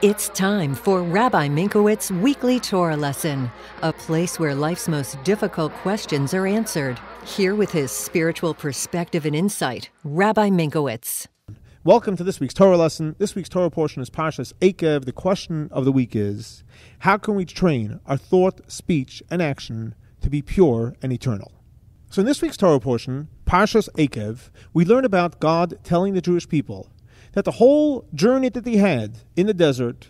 It's time for Rabbi Minkowicz's Weekly Torah Lesson, a place where life's most difficult questions are answered. Here with his spiritual perspective and insight, Rabbi Minkowicz. Welcome to this week's Torah lesson. This week's Torah portion is Parshat Eikev. The question of the week is, how can we train our thought, speech, and action to be pure and eternal? So in this week's Torah portion, Parshat Eikev, we learn about God telling the Jewish people that the whole journey that they had in the desert,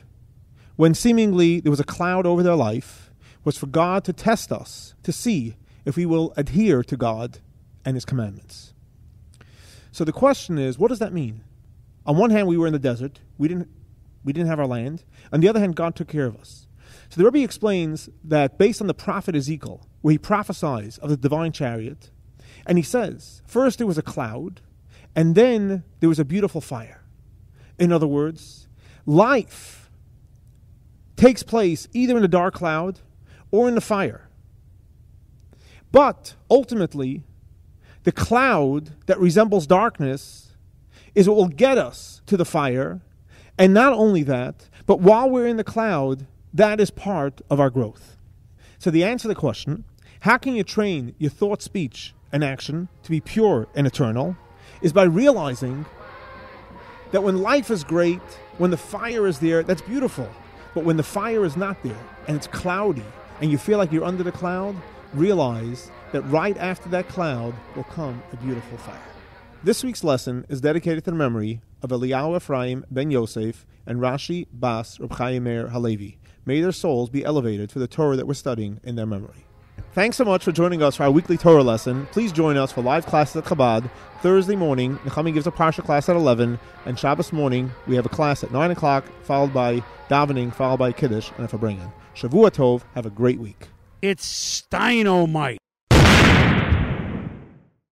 when seemingly there was a cloud over their life, was for God to test us, to see if we will adhere to God and His commandments. So the question is, what does that mean? On one hand, we were in the desert. We didn't have our land. On the other hand, God took care of us. So the Rebbe explains that based on the prophet Ezekiel, where he prophesies of the divine chariot, and he says, first there was a cloud, and then there was a beautiful fire. In other words, life takes place either in the dark cloud or in the fire. But ultimately, the cloud that resembles darkness is what will get us to the fire. And not only that, but while we're in the cloud, that is part of our growth. So the answer to the question, how can you train your thought, speech, and action to be pure and eternal, is by realizing that when life is great, when the fire is there, that's beautiful. But when the fire is not there, and it's cloudy, and you feel like you're under the cloud, realize that right after that cloud will come a beautiful fire. This week's lesson is dedicated to the memory of Eliyahu Ephraim ben Yosef and Rashi Bas Reb Chaim Meir Halevi. May their souls be elevated for the Torah that we're studying in their memory. Thanks so much for joining us for our weekly Torah lesson. Please join us for live classes at Chabad. Thursday morning, Nechamie gives a Parsha class at 11, and Shabbos morning, we have a class at 9 o'clock, followed by davening, followed by Kiddush Farbrengen. Shavua Tov, have a great week. It's Steinomite.